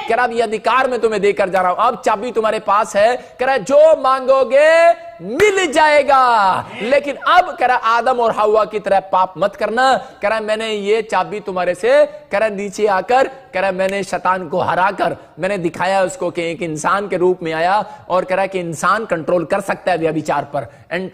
कह रहा अब ये अधिकार मैं तुम्हें देकर जा रहा हूं, अब चाबी तुम्हारे पास है, कह रहा जो मांगोगे मिल जाएगा। लेकिन अब कह रहा आदम और हव्वा की तरह पाप मत करना, कह रहा मैंने ये चाबी तुम्हारे से कह रहा नीचे आकर कह रहा मैंने शैतान को हराकर मैंने दिखाया उसको कि एक इंसान के रूप में आया और कह रहा कि इंसान कंट्रोल कर सकता है व्यभिचार पर,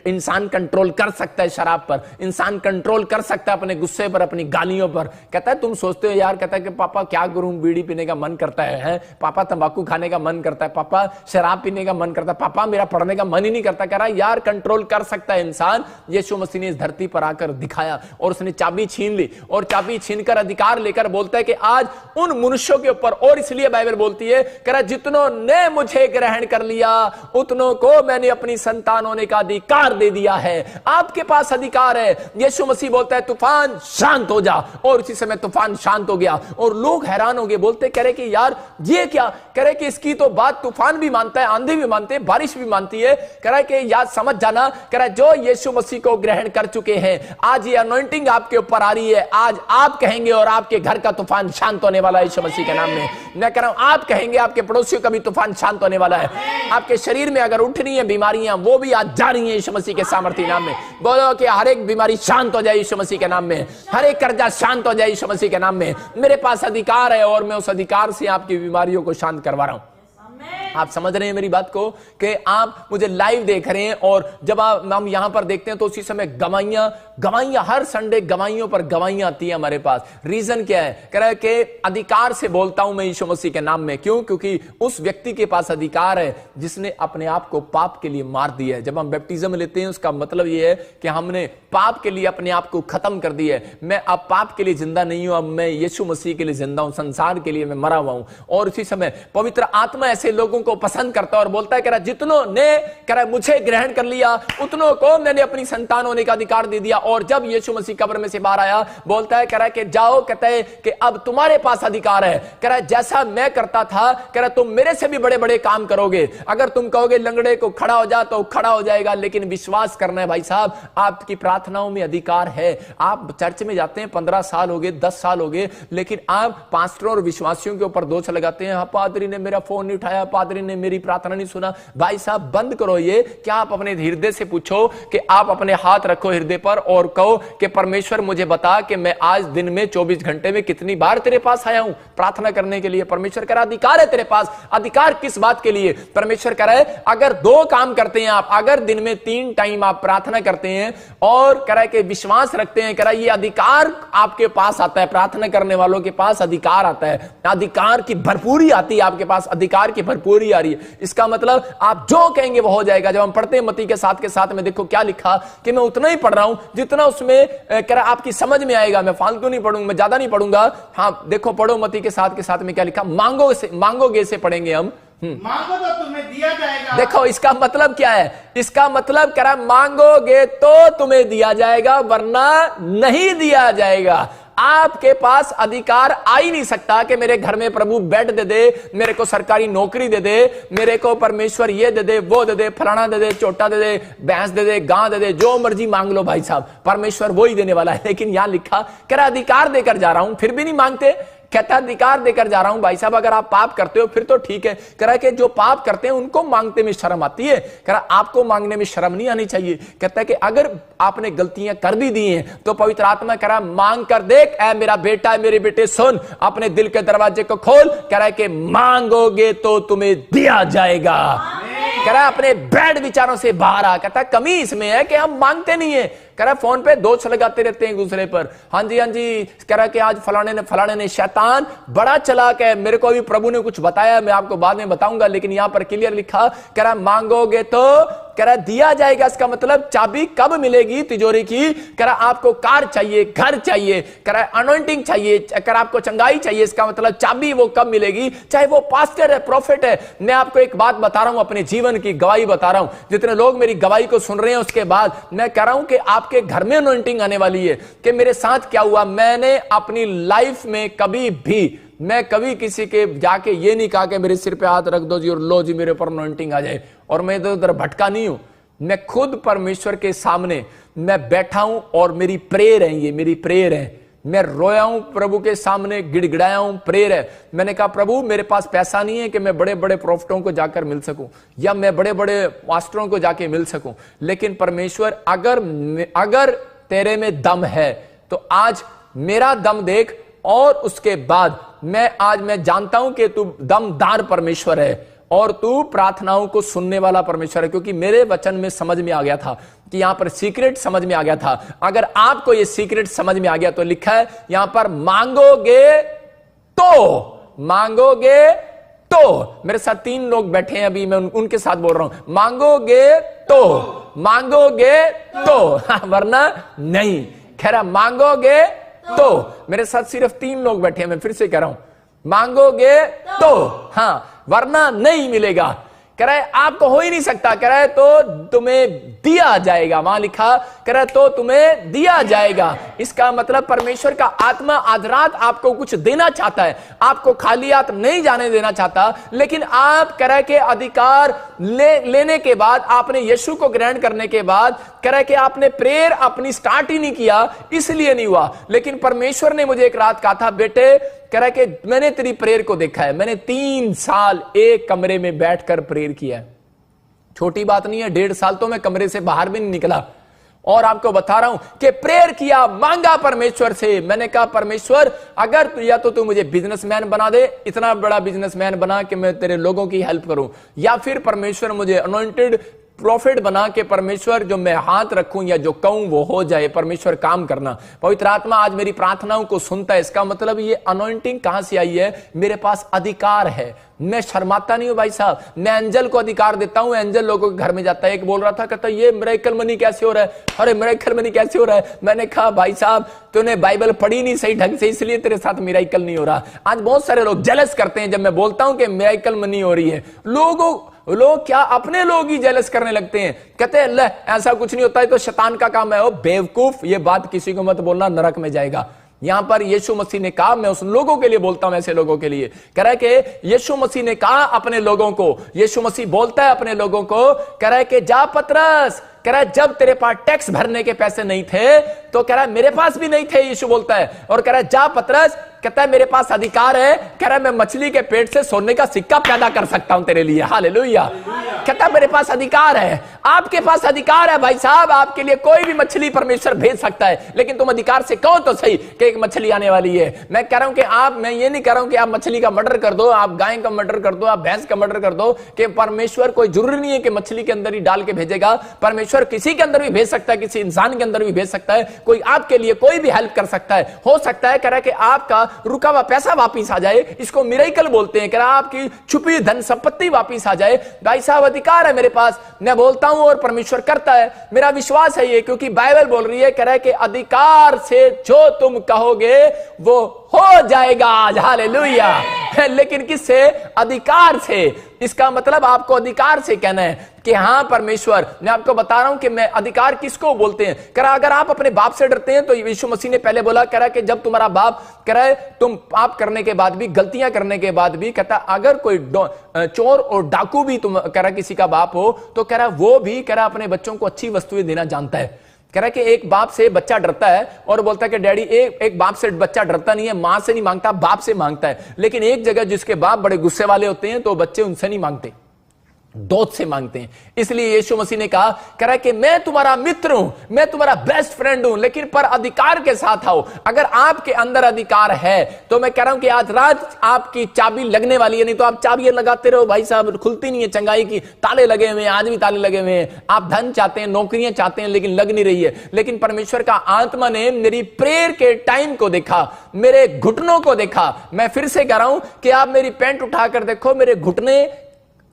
इंसान कंट्रोल कर सकता है शराब पर, इंसान कंट्रोल कर सकता है अपने गुस्से पर, अपनी गालियों पर। कहता है तुम सोचते हो यार, कहता है कि पापा क्या करूं, बीड़ी पीने का मन करता है पापा, तंबाकू खाने का मन करता है पापा, शराब पीने का मन करता है पापा, मेरा पढ़ने का मन ही नहीं करता। कह रहा यार कंट्रोल कर सकता है इंसान। यीशु मसीह ने इस धरती पर आकर दिखाया और उसने चाबी छीन ली और चाबी छीनकर अधिकार लेकर बोलता है कि आज उन मनुष्यों के ऊपर, और इसलिए बाइबल बोलती है कह रहा जितनों ने मुझे ग्रहण कर लिया उतनों को मैंने अपनी संतान होने का अधिकार दे दिया है। आपके पास अधिकार है। यीशु मसीह बोलता है तूफान शांत हो जा, और उसी समय तूफान शांत हो गया और लोग हैरान हो गए, बोलते कह रहे कि यार ये क्या, कह रहे कि इसकी तो बात तूफान भी मानता है, आंधी भी मानते हैं, बारिश भी मानती है। कह रहा है कि याद समझ जाना, कह रहा है जो यीशु मसीह को ग्रहण कर चुके हैं, आज ये अनॉइंटिंग आपके ऊपर आ रही है, आज आप कहेंगे और आपके घर का तूफान शांत होने वाला है यीशु मसीह के नाम में। मैं कह रहा हूं आप कहेंगे, आपके पड़ोसियों का भी तूफान शांत होने वाला है। आपके शरीर में अगर उठ रही है बीमारियां, वो भी आज जा रही है यीशु मसीह के सामर्थ्य नाम में। बोलो कि हर एक बीमारी शांत हो जाए यीशु मसीह के नाम में, हर एक कर्जा शांत हो जाए यीशु मसीह के नाम में। मेरे पास अधिकार है और मैं उस अधिकार से आपकी बीमारियों को शांत करवा रहा हूं। आप समझ रहे हैं मेरी बात को कि आप मुझे लाइव देख रहे हैं, और जब हम यहां पर देखते हैं तो उसी समय गवाहियां हर संडे गवाहियों पर गवाहियां आती है हमारे पास। रीजन क्या है, कह रहा है कि अधिकार से बोलता हूं मैं यीशु मसीह के नाम में। क्यों? क्योंकि उस व्यक्ति के पास अधिकार है जिसने अपने आप को पाप के लिए मार दिया है। जब हम बैप्टिज्म लेते हैं उसका मतलब यह है कि हमने पाप के लिए अपने आप को खत्म कर दिया है। मैं अब पाप के लिए जिंदा नहीं हूं, अब मैं यीशु मसीह के लिए जिंदा हूं, संसार के लिए मैं मरा हुआ हूं। और उसी समय पवित्र आत्मा ऐसे लोगों को पसंद करता है और बोलता है कह रहा जितनों ने कह रहा मुझे ग्रहण कर लिया उतनों को मैंने अपनी संतान होने का अधिकार दे दिया। और जब यीशु मसीह कब्र में से बाहर आया, बोलता है कह रहा कि जाओ, कहता है कि अब तुम्हारे पास अधिकार है। कह रहा जैसा मैं करता था, कह रहा तुम मेरे से भी बड़े बड़े काम करोगे। अगर तुम कहोगे लंगड़े को खड़ा हो जा तो खड़ा हो जाएगा, लेकिन विश्वास करना है भाई साहब, आपकी प्रार्थनाओं में अधिकार है। आप चर्च में जाते हैं 15 साल हो गए, 10 साल हो गए, लेकिन आप पास्टरों और विश्वासियों के ऊपर दोष लगाते हैं, हाँ पादरी ने मेरा फोन नहीं उठाया, पादरी ने मेरी प्रार्थना नहीं सुना। भाई साहब बंद करो ये। क्या आप अपने हृदय से पूछो कि आप अपने हाथ रखो हृदय पर और कहो कि परमेश्वर मुझे बता कि मैं आज दिन में 24 घंटे में कितनी बार तेरे पास आया हूं प्रार्थना करने के लिए। परमेश्वर कह रहा अधिकार है तेरे पास। अधिकार किस बात के लिए? परमेश्वर कह रहा है अगर 2 काम करते हैं आप, अगर दिन में 3 टाइम आप प्रार्थना करते हैं और कह रहा है कि विश्वास रखते हैं, कह रहा है ये अधिकार आपके पास आता है। प्रार्थना करने वालों के पास अधिकार आता है, अधिकार की भरपूरी आती है आपके पास, अधिकार की भरपूरी आ रही है। इसका मतलब आप जो कहेंगे वो हो जाएगा। जब हम पढ़ते हैं मत्ती के 7 के 7 में, देखो क्या लिखा कि मैं उतना ही पढ़ रहा हूं जितना उसमें कह रहा आपकी समझ में आएगा। मैं फालतू नहीं पढ़ूंगा, मैं ज्यादा नहीं पढ़ूंगा। हाँ देखो पढ़ो मत्ती के 7 के 7 में क्या लिखा। मांगोगे से पढ़ेंगे हम। मांगो तो तुम्हें दिया जाएगा। देखो इसका मतलब क्या है, इसका मतलब कह रहा मांगोगे तो तुम्हें दिया जाएगा वरना नहीं दिया जाएगा। आपके पास अधिकार आ ही नहीं सकता कि मेरे घर में प्रभु बेड दे दे, मेरे को सरकारी नौकरी दे दे, मेरे को परमेश्वर ये दे दे, वो दे दे, फलाना दे दे, चोटा दे दे, भैंस दे दे, गां दे दे, जो मर्जी मांग लो भाई साहब, परमेश्वर वो ही देने वाला है। लेकिन यहां लिखा कह रहा अधिकार देकर जा रहा हूं, फिर भी नहीं मांगते। कहता अधिकार देकर जा रहा हूं भाई साहब, अगर आप पाप करते हो फिर तो ठीक है। कह रहा कि जो पाप करते हैं उनको मांगते में शर्म आती है, कह रहा आपको मांगने में शर्म नहीं आनी चाहिए। कहता है कि अगर आपने गलतियां कर भी दी हैं तो पवित्र आत्मा कह रहा मांग कर देख, ऐ मेरा बेटा है, मेरे बेटे सुन, अपने दिल के दरवाजे को खोल। कह रहा है कि मांगोगे तो तुम्हें दिया जाएगा। कह रहा अपने बैड विचारों से बाहर आ। कहता कमी इसमें है कि हम मांगते नहीं है। कह रहा फोन पे दोष लगाते रहते हैं एक दूसरे पर। हाँ जी हाँ जी, कह रहा कि आज फलाने ने शैतान बड़ा चालाक है, मेरे को अभी प्रभु ने कुछ बताया, मैं आपको बाद में बताऊंगा, लेकिन यहां पर क्लियर लिखा कह रहा मांगोगे तो कह रहा दिया जाएगा। इसका मतलब चाबी कब मिलेगी तिजोरी की? कह रहा आपको कार चाहिए, घर चाहिए, कह रहा अनॉइंटिंग चाहिए, कह रहा आपको चंगाई चाहिए, इसका मतलब चाबी वो कब मिलेगी? चाहे वो पास्टर है, प्रॉफिट है। मैं आपको एक बात बता रहा हूं, अपने जीवन की गवाही बता रहा हूं। जितने लोग मेरी गवाही को सुन रहे हैं उसके बाद मैं कह रहा हूं कि आपके घर में अनॉइंटिंग आने वाली है। कि मेरे साथ क्या हुआ, मैंने अपनी लाइफ में कभी किसी के जाके ये नहीं कहा कि मेरे सिर पे हाथ रख दो जी और लो जी मेरे ऊपर अनॉइंटिंग आ जाए, और मैं इधर उधर भटका नहीं हूं। मैं खुद परमेश्वर के सामने मैं बैठा हूं और मेरी प्रेयर है, ये मेरी प्रेयर है। मैं रोया हूं प्रभु के सामने, गिड़गिड़ाया हूं, प्रेयर है। मैंने कहा प्रभु मेरे पास पैसा नहीं है कि मैं बड़े बड़े प्रोफिटों को जाकर मिल सकूं या मैं बड़े बड़े मास्टरों को जाके मिल सकूं, लेकिन परमेश्वर अगर तेरे में दम है तो आज मेरा दम देख, और उसके बाद मैं जानता हूं कि तू दमदार परमेश्वर है और तू प्रार्थनाओं को सुनने वाला परमेश्वर है। क्योंकि मेरे वचन में समझ में आ गया था कि यहां पर सीक्रेट समझ में आ गया था। अगर आपको यह सीक्रेट समझ में आ गया तो लिखा है यहां पर मांगोगे तो मेरे साथ 3 लोग बैठे हैं, अभी मैं उनके साथ बोल रहा हूं, मांगोगे तो वरना नहीं। खैर मांगोगे तो, मेरे साथ सिर्फ 3 लोग बैठे हैं, मैं फिर से कह रहा हूं, मांगोगे तो हाँ, वरना नहीं मिलेगा। कह रहा है आपको हो ही नहीं सकता, कह रहा है तो तुम्हें दिया जाएगा। वहां लिखा कह रहा है तो तुम्हें दिया जाएगा। इसका मतलब परमेश्वर का आत्मा आज रात आपको कुछ देना चाहता है, आपको खाली हाथ नहीं जाने देना चाहता। लेकिन आप कह रहा है कि अधिकार लेने के बाद, आपने यीशु को ग्रहण करने के बाद, कह रहा है कि आपने प्रेयर अपनी स्टार्ट ही नहीं किया, इसलिए नहीं हुआ। लेकिन परमेश्वर ने मुझे एक रात कहा था, बेटे कह रहा है कि मैंने तेरी प्रेयर को देखा है, मैंने 3 साल एक कमरे में बैठकर प्रेयर किया है। छोटी बात नहीं है, 1.5 साल तो मैं कमरे से बाहर भी नहीं निकला। और आपको बता रहा हूं कि प्रेयर किया, मांगा परमेश्वर से। मैंने कहा परमेश्वर अगर या तो तू मुझे बिजनेसमैन बना दे, इतना बड़ा बिजनेसमैन बना कि मैं तेरे लोगों की हेल्प करूं, या फिर परमेश्वर मुझे अनॉइंटेड प्रॉफिट बना के परमेश्वर जो मैं हाथ रखूं या जो कहूं वो हो जाए। परमेश्वर काम करना। पवित्र आत्मा आज मेरी प्रार्थनाओं को सुनता है। इसका मतलब ये अनॉइंटिंग कहां से आई है? मेरे पास अधिकार है, मैं शर्माता नहीं हूं भाई साहब। मैं एंजल को अधिकार देता हूं, एंजल लोगों के घर में जाता है। एक बोल रहा था, कहता ये मिरेकल मनी कैसे हो रहा है? अरे मिरेकल मनी कैसे हो रहा है? मैंने कहा भाई साहब तूने बाइबल पढ़ी नहीं सही ढंग से, इसलिए तेरे साथ मिरेकल नहीं हो रहा। आज बहुत सारे लोग जेलस करते हैं जब मैं बोलता हूं कि मिरेकल मनी हो रही है। लोग क्या अपने लोग ही जेलस करने लगते हैं, कहते हैं ले ऐसा कुछ नहीं होता है तो शैतान का काम है। ओ बेवकूफ, ये बात किसी को मत बोलना, नरक में जाएगा। यहां पर यीशु मसीह ने कहा, मैं उस लोगों के लिए बोलता हूं, ऐसे लोगों के लिए कह रहा है कि यीशु मसीह ने कहा अपने लोगों को, यीशु मसीह बोलता है अपने लोगों को, कह रहा है कि जा पतरस, कह रहा है जब तेरे पास टैक्स भरने के पैसे नहीं थे तो कह रहा है मेरे पास भी नहीं थे, यीशु बोलता है। और कह रहा है जा पतरस, कहता है मेरे पास अधिकार है, कह रहा है मैं मछली के पेट से सोने का सिक्का पैदा कर सकता हूं तेरे लिए। हालेलुया। कहता है मेरे पास अधिकार है। आपके पास अधिकार है भाई साहब, आपके लिए कोई भी मछली परमेश्वर भेज सकता है, लेकिन तुम अधिकार से कहो तो सही कि एक मछली आने वाली है। मैं कह रहा हूं कि मैं ये नहीं कह रहा हूं कि आप मछली का मर्डर कर दो, आप गाय का मर्डर कर दो, आप भैंस का मर्डर कर दो, कि परमेश्वर कोई जरूरी नहीं है कि मछली के अंदर ही डाल के भेजेगा। परमेश्वर किसी के अंदर भी भेज सकता है, किसी इंसान के अंदर भी भेज सकता है, कोई आपके लिए कोई भी हेल्प कर सकता है। हो सकता है कह रहा है कि आपका रुका हुआ पैसा वापिस आ जाए, इसको मिरेकल बोलते हैं। कह रहा आपकी छुपी धन संपत्ति वापिस आ जाए। भाई साहब अधिकार है मेरे पास, मैं बोलता हूं और परमेश्वर करता है। मेरा विश्वास है ये, क्योंकि बाइबल बोल रही है, कह रहा है कि अधिकार से जो तुम कहोगे वो हो जाएगा। हालेलुया। लेकिन किससे? अधिकार से। इसका मतलब आपको अधिकार से कहना है कि हां परमेश्वर, मैं आपको बता रहा हूं कि मैं अधिकार किसको बोलते हैं। कह रहा अगर आप अपने बाप से डरते हैं तो यीशु मसीह ने पहले बोला, कह रहा कि जब तुम्हारा बाप, कह रहा है तुम पाप करने के बाद भी, गलतियां करने के बाद भी, कहता अगर कोई चोर और डाकू भी तुम, कह रहा किसी का बाप हो, तो कह रहा वो भी, कह रहा अपने बच्चों को अच्छी वस्तुएं देना जानता है। कह रहा है कि एक बाप से बच्चा डरता है और बोलता है कि डैडी, एक बाप से बच्चा डरता नहीं है, मां से नहीं मांगता, बाप से मांगता है। लेकिन एक जगह जिसके बाप बड़े गुस्से वाले होते हैं तो बच्चे उनसे नहीं मांगते, दोस्त से मांगते हैं। इसलिए यीशु मसीह ने कहा, कह रहा है कि मैं तुम्हारा मित्र हूं, मैं तुम्हारा बेस्ट फ्रेंड हूं, लेकिन पर अधिकार के साथ आओ। अगर आपके अंदर अधिकार है तो मैं कह रहा हूं कि आज रात आपकी चाबी लगने वाली है। नहीं तो आप चाबियां लगाते रहो भाई साहब, खुलती नहीं है। चंगाई की ताले लगे हुए हैं, आज भी ताले लगे हुए हैं। आप धन चाहते हैं, नौकरियां चाहते हैं, लेकिन लग नहीं रही है। लेकिन परमेश्वर का आत्मा ने मेरी प्रेयर के टाइम को देखा, मेरे घुटनों को देखा। मैं फिर से कह रहा हूं कि आप मेरी पैंट उठाकर देखो, मेरे घुटने,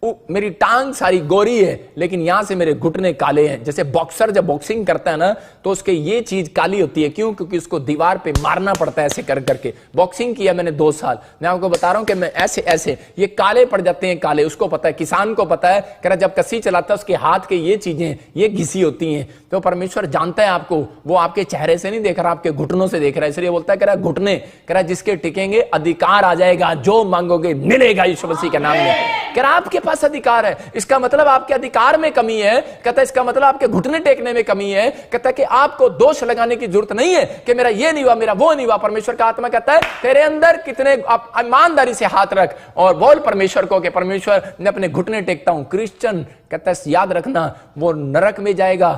मेरी टांग सारी गोरी है, लेकिन यहां से मेरे घुटने काले हैं। जैसे बॉक्सर जब बॉक्सिंग करता है ना, तो उसके ये चीज काली होती है। क्यों? क्योंकि उसको दीवार पे मारना पड़ता है ऐसे कर करके। बॉक्सिंग किया मैंने 2 साल। मैं आपको बता रहा हूं कि मैं ऐसे ऐसे ये काले पड़ जाते हैं, काले। उसको पता है, किसान को पता है। कह रहा जब कसी चलाता है उसके हाथ के ये चीजें ये घिसी होती हैं। तो परमेश्वर जानता है आपको, वो आपके चेहरे से नहीं देख रहा, आपके घुटनों से देख रहा है। इसलिए बोलता है, कह रहा घुटने, कह रहा जिसके टिकेंगे अधिकार आ जाएगा, जो मांगोगे मिलेगा यीशु मसीह के नाम में। कह रहा आपके पास अधिकार है, इसका मतलब आपके अधिकार में कमी है। कहता है इसका मतलब आपके घुटने टेकने में कमी है। कहता है कि आपको दोष लगाने की जरूरत नहीं है कि मेरा ये नहीं हुआ, मेरा वो नहीं हुआ। परमेश्वर का आत्मा कहता है तेरे अंदर कितने, आप ईमानदारी से हाथ रख और बोल परमेश्वर को कि परमेश्वर मैं अपने घुटने टेकता हूं। क्रिश्चियन कहता है याद रखना वो नरक में जाएगा।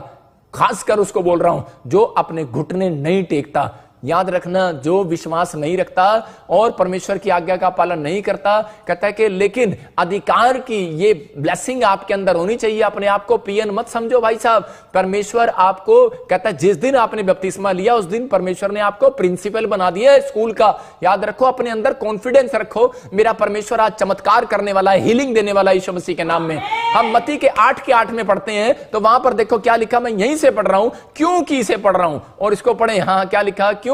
खासकर उसको बोल रहा हूं जो अपने घुटने नहीं टेकता। याद रखना जो विश्वास नहीं रखता और परमेश्वर की आज्ञा का पालन नहीं करता, कहता है कि लेकिन अधिकार की ये ब्लेसिंग आपके अंदर होनी चाहिए। अपने आप को पियन मत समझो भाई साहब। परमेश्वर आपको कहता है जिस दिन आपने बपतिस्मा लिया उस दिन परमेश्वर ने आपको प्रिंसिपल बना दिया है स्कूल का। याद रखो, अपने अंदर कॉन्फिडेंस रखो, मेरा परमेश्वर आज चमत्कार करने वाला है, हीलिंग देने वाला है यीशु मसीह के नाम में। हम मत्ती के 8 में पढ़ते हैं तो वहां पर देखो क्या लिखा, मैं यहीं से पढ़ रहा हूं क्योंकि इसे पढ़ रहा हूं और इसको पढ़े। हाँ क्या लिखा, क्यों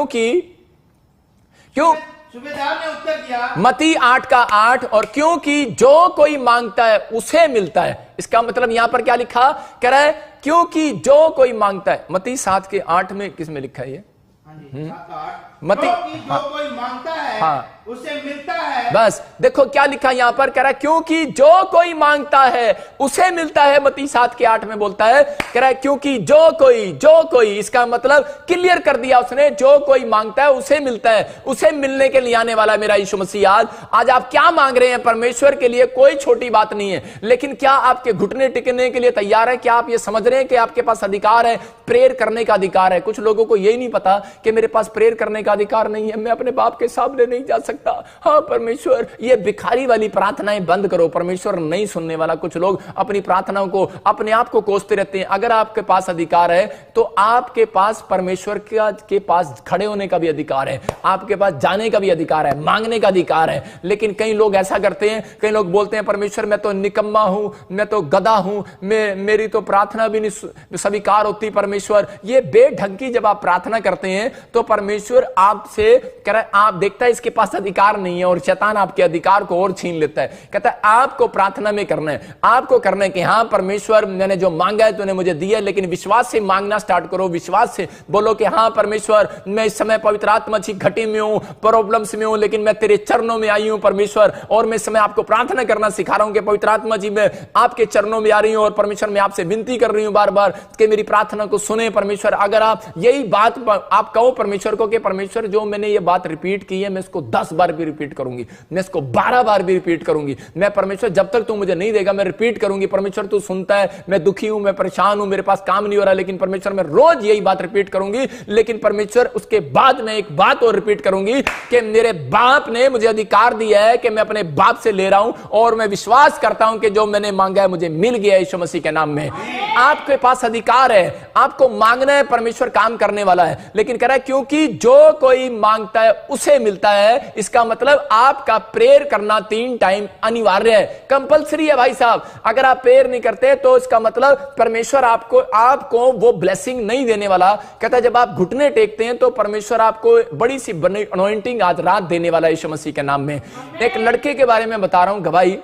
सूबेदार ने उत्तर दिया, मत्ती 8 और क्योंकि जो कोई मांगता है उसे मिलता है। इसका मतलब यहां पर क्या लिखा, कह रहा है क्योंकि जो कोई मांगता है। मत्ती 7:8 में किस में लिखा है ये? मत्ती जो कोई मांगता है उसे मिलता है। बस देखो क्या लिखा यहां पर, कह रहा है क्योंकि जो कोई मांगता है उसे मिलता है। मत्ती 7:8 में बोलता है, कह रहा है क्योंकि जो कोई, इसका मतलब क्लियर कर दिया उसने, जो कोई मांगता है उसे मिलता है। उसे मिलने के लिए आने वाला मेरा यीशु मसीह। आज आप क्या मांग रहे हैं परमेश्वर के लिए कोई छोटी बात नहीं है, लेकिन क्या आपके घुटने टिकने के लिए तैयार है? क्या आप ये समझ रहे हैं कि आपके पास अधिकार है, प्रेयर करने का अधिकार है? कुछ लोगों को यही नहीं पता कि मेरे पास प्रेयर करने का अधिकार नहीं है, मैं अपने बाप के सामने नहीं जा सकता। हाँ परमेश्वर, ये भिखारी वाली प्रार्थनाएं बंद करो, परमेश्वर नहीं सुनने वाला। कुछ लोग अपनी प्रार्थनाओं को अपने आप को कोसते रहते हैं। अगर आपके पास अधिकार है तो आपके पास परमेश्वर के पास खड़े होने का भी अधिकार है, आपके पास जाने का भी अधिकार है, मांगने का अधिकार है। लेकिन कई लोग ऐसा करते हैं, कई लोग बोलते हैं परमेश्वर मैं तो निकम्मा हूं, मैं तो गधा हूं, मेरी तो प्रार्थना भी नहीं स्वीकार होती परमेश्वर। ये बेढंग की जब आप प्रार्थना करते हैं तो परमेश्वर आपसे कह रहा है, आप देखता है इसके पास अधिकार नहीं है और शैतान आपके अधिकार को और छीन लेता है। कहता है आपको प्रार्थना में करना है, आपको करना है कि हाँ परमेश्वर मैंने जो मांगा है तूने मुझे दिया है। लेकिन विश्वास से मांगना स्टार्ट करो, विश्वास से बोलो कि हाँ परमेश्वर मैं इस समय पवित्र आत्मा की घटी में हूं, प्रॉब्लम्स में हूं, लेकिन मैं तेरे चरणों में आई हूं परमेश्वर। और मैं इस समय आपको प्रार्थना करना सिखा रहा हूं कि पवित्र आत्मा जी मैं आपके चरणों में आ रही हूं और परमेश्वर मैं आपसे विनती कर रही हूं बार बार कि मेरी प्रार्थना को सुने परमेश्वर। अगर आप यही बात आप कहो परमेश्वर को कि परमेश्वर जो मैंने ये बात रिपीट की है मैं इसको 10 बार भी रिपीट करूंगी, मैं इसको 12 बार भी रिपीट करूंगी, मैं परमेश्वर जब तक तू मुझे नहीं देगा मैं रिपीट करूंगी। परमेश्वर तू सुनता है, मैं दुखी हूं, मैं परेशान हूं, मेरे पास काम नहीं हो रहा, लेकिन परमेश्वर मैं रोज यही बात रिपीट करूंगी। लेकिन परमेश्वर उसके बाद मैं एक बात और रिपीट करूंगी कि मेरे बाप ने मुझे अधिकार दिया है कि मैं अपने बाप से ले रहा हूं और मैं विश्वास करता हूं कि जो मैंने मांगा है मुझे मिल गया यीशु मसीह के नाम में। आपके पास अधिकार है, आपको मांगना है, परमेश्वर काम करने वाला है। लेकिन कह रहा है क्योंकि जो कोई मांगता है उसे मिलता है। इसका मतलब आपका प्रेयर करना 3 टाइम अनिवार्य है, कंपलसरी है भाई साहब। अगर आप प्रेयर नहीं करते तो इसका मतलब परमेश्वर आपको वो ब्लेसिंग नहीं देने वाला। कहता है जब आप घुटने टेकते हैं तो परमेश्वर आपको बड़ी सी अनॉइंटिंग आज रात देने वाला है यीशु मसीह के नाम में। एक लड़के के बारे में बता रहा हूं गवाही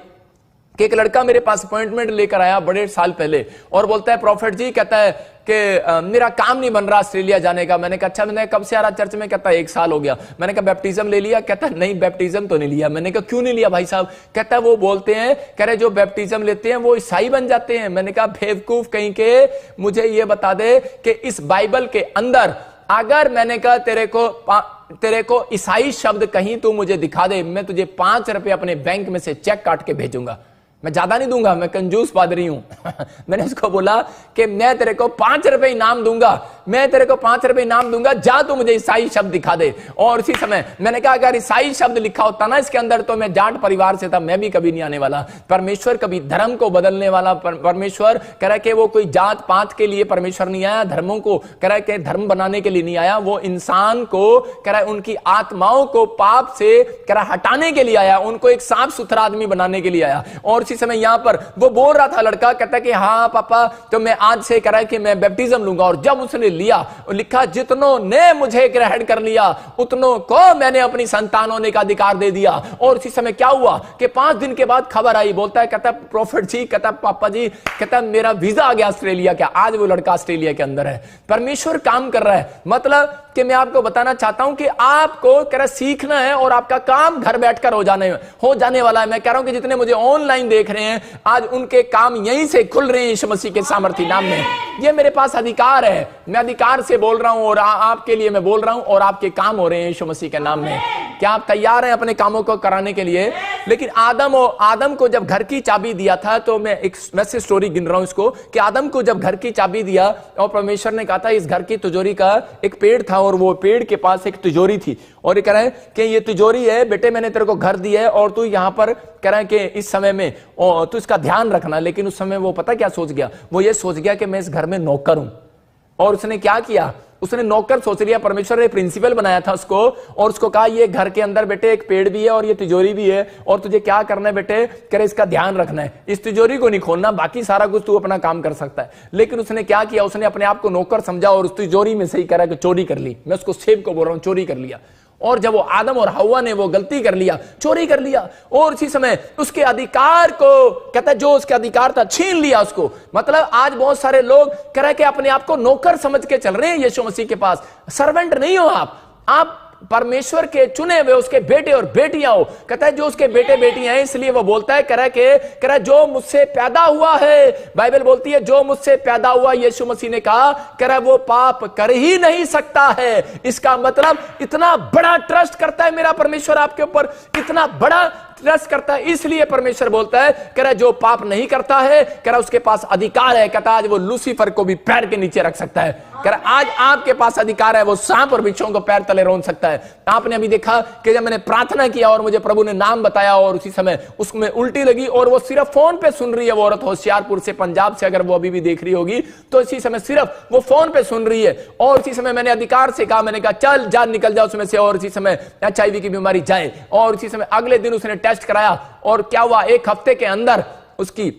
कि एक लड़का मेरे पास अपॉइंटमेंट लेकर आया बड़े साल पहले और बोलता है प्रॉफिट जी, कहता है कि मेरा काम नहीं बन रहा ऑस्ट्रेलिया जाने का। मैंने कहा अच्छा, मैंने कब से आ रहा चर्च में? कहता है 1 साल हो गया। मैंने कहा बैप्टिज्म ले लिया? कहता है नहीं बैप्टिज्म तो नहीं लिया। मैंने कहा क्यों नहीं लिया भाई साहब? कहता है वो बोलते हैं, कह रहे जो बैप्टिज्म लेते हैं वो ईसाई बन जाते हैं। मैंने कहा बेवकूफ कहीं के, मुझे ये बता दे कि इस बाइबल के अंदर अगर मैंने कहा तेरे को ईसाई शब्द कहीं तू मुझे दिखा दे, मैं तुझे 5 रुपए अपने बैंक में से चेक काट के भेजूंगा। मैं ज्यादा नहीं दूंगा, मैं कंजूस पादरी हूं। मैंने उसको बोला कि मैं तेरे को 5 रुपए इनाम दूंगा, मैं तेरे को 5 रुपए इनाम दूंगा, जा तू मुझे ईसाई शब्द दिखा दे। और उसी समय मैंने कहा अगर ईसाई शब्द लिखा होता ना इसके अंदर तो मैं जाट परिवार से था, मैं भी कभी नहीं आने वाला। परमेश्वर कभी धर्म को बदलने वाला परमेश्वर कह रहा कि वो कोई जात पात के लिए परमेश्वर नहीं आया, धर्मों को कह रहा कि धर्म बनाने के लिए नहीं आया। वो इंसान को कह रहा उनकी आत्माओं को पाप से कह रहा हटाने के लिए आया, उनको एक साफ सुथरा आदमी बनाने के लिए आया। और इसी समय यहां पर वो बोल रहा था लड़का, कहता कि हाँ पापा तो मैं आज से कह रहा है कि मैं बैप्टिज्म लूंगा। और जब उसने लिया और लिखा, जितनों ने मुझे ग्रहण कर लिया उतनों को मैंने अपनी संतान होने का अधिकार दे दिया। और उसी समय क्या हुआ कि 5 दिन के बाद खबर आई, बोलता है, कहता प्रोफेट जी, कहता पापा जी, कहता मेरा वीजा आ गया ऑस्ट्रेलिया का। आज वो लड़का ऑस्ट्रेलिया के अंदर है। परमेश्वर काम कर रहा है। मतलब कि मैं आपको बताना चाहता हूं कि आपको कह रहा सीखना है और आपका काम घर बैठकर हो जाने वाला है। मैं कह रहा हूं कि जितने मुझे ऑनलाइन देख रहे हैं आज उनके काम यहीं से खुल रहे हैं यीशु मसीह के सामर्थी नाम में। ये मेरे पास अधिकार है, मैं अधिकार से बोल रहा हूं और आपके लिए मैं बोल रहा हूं और आपके काम हो रहे हैं यीशु मसीह के नाम में। क्या आप तैयार हैं अपने कामों को कराने के लिए? लेकिन आदम को जब घर की चाबी दिया था, तो मैं एक वैसे स्टोरी गिन रहा हूं इसको, कि आदम को जब घर की चाबी दिया और परमेश्वर ने कहा था इस घर की तिजोरी का एक पेड़ था और वो पेड़ के पास एक तिजोरी थी और ये कह रहा है कि ये तिजोरी है बेटे, मैंने तेरे को घर दिया है और तू यहां पर कह रहा है कि इस समय में तू इसका ध्यान रखना। लेकिन उस समय वो पता क्या सोच गया? वो ये सोच गया कि मैं इस घर में नौकर हूं। और उसने क्या किया? उसने नौकर सोच लिया। परमेश्वर ने प्रिंसिपल बनाया था उसको और उसको कहा ये घर के अंदर बेटे एक पेड़ भी है और ये तिजोरी भी है और तुझे क्या करना है बेटे, करे इसका ध्यान रखना है, इस तिजोरी को नहीं खोलना, बाकी सारा कुछ तू अपना काम कर सकता है। लेकिन उसने क्या किया? उसने अपने आप को नौकर समझा और उस तिजोरी में से ही करा कि चोरी कर ली। मैं उसको सेब को बोल रहा हूं, चोरी कर लिया। और जब वो आदम और हव्वा ने वो गलती कर लिया, चोरी कर लिया, और उसी समय उसके अधिकार को कहता है जो उसके अधिकार था छीन लिया उसको। मतलब आज बहुत सारे लोग कह रहे हैं कि अपने आप को नौकर समझ के चल रहे हैं यीशु मसीह के पास। सर्वेंट नहीं हो आप परमेश्वर के चुने हुए उसके बेटे और बेटियां हो। कहता है जो उसके बेटे बेटियां हैं, इसलिए वो बोलता है कह रहा है जो मुझसे पैदा हुआ है, बाइबल बोलती है जो मुझसे पैदा हुआ, यीशु मसीह ने कहा कह रहा है वो पाप कर ही नहीं सकता है। इसका मतलब इतना बड़ा ट्रस्ट करता है मेरा परमेश्वर आपके ऊपर, इतना बड़ा ट्रस्ट करता है, इसलिए परमेश्वर बोलता है कह रहा है जो पाप नहीं करता है, कह रहा उसके पास अधिकार है। कहता है आज वो लूसीफर को भी पैर के नीचे रख सकता है। कह रहा आज आपके पास अधिकार है, वो सांप और बिच्छुओं को पैर तले रोन सकता है। आपने अभी देखा कि जब मैंने प्रार्थना किया और मुझे प्रभु ने नाम बताया और उसी समय उसमें उल्टी लगी और वो सिर्फ फोन पे सुन रही है। वो औरत होशियारपुर से, पंजाब से, अगर वो अभी भी देख रही होगी तो इसी समय सिर्फ वो फोन पे सुन रही है। और इसी समय मैंने अधिकार से कहा, मैंने कहा चल जा निकल जाओ उसमें से, और इसी समय HIV की बीमारी जाए। और इसी समय अगले दिन उसने टेस्ट कराया और क्या हुआ, 1 हफ्ते के अंदर उसकी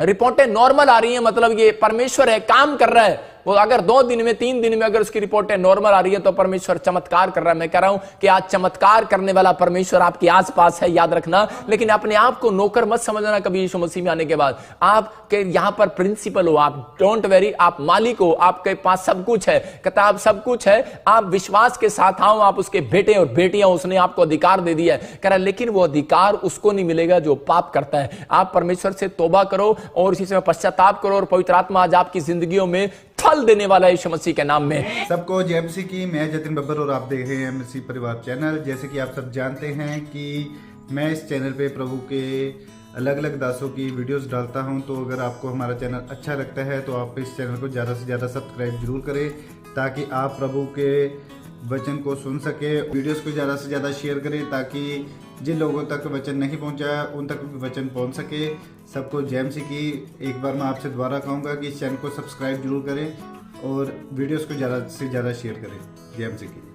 रिपोर्टें नॉर्मल आ रही हैं। मतलब ये परमेश्वर है, काम कर रहा है। वो अगर 2 दिन में 3 दिन में अगर उसकी रिपोर्टें नॉर्मल आ रही है तो परमेश्वर चमत्कार कर रहा है। मैं कह रहा हूं कि आज चमत्कार करने वाला परमेश्वर आपके आसपास है, याद रखना। लेकिन अपने आप को नौकर मत समझना कभी यीशु मसीह में आने के बाद। आपके यहां पर प्रिंसिपल हो, आप डोंट वेरी, आप मालिक हो, आपके पास सब कुछ है। कहता आप सब कुछ है, आप विश्वास के साथ आओ, आप उसके बेटे और बेटियां, उसने आपको अधिकार दे दिया है। कह रहा लेकिन वो अधिकार उसको नहीं मिलेगा जो पाप करता है। आप परमेश्वर से तौबा करो और इसी समय पश्चाताप करो और पवित्र आत्मा आज आपकी जिंदगियों में फल देने वाला है यीशु मसीह के नाम में। सबको जय मसीह की। मैं जतिन बब्बर और आप देख रहे हैं मसीह परिवार चैनल। जैसे कि आप सब जानते हैं कि मैं इस चैनल पे प्रभु के अलग अलग दासों की वीडियोस डालता हूं, तो अगर आपको हमारा चैनल अच्छा लगता है तो आप इस चैनल को ज़्यादा से ज़्यादा सब्सक्राइब जरूर करें ताकि आप प्रभु के वचन को सुन सके। वीडियोस को ज़्यादा से ज़्यादा शेयर करें ताकि जिन लोगों तक वचन नहीं पहुंचा उन तक भी वचन पहुंच सके। सबको जय मसीह की। एक बार मैं आपसे दोबारा कहूँगा कि इस चैनल को सब्सक्राइब जरूर करें और वीडियोस को ज़्यादा से ज़्यादा शेयर करें। जय मसीह की।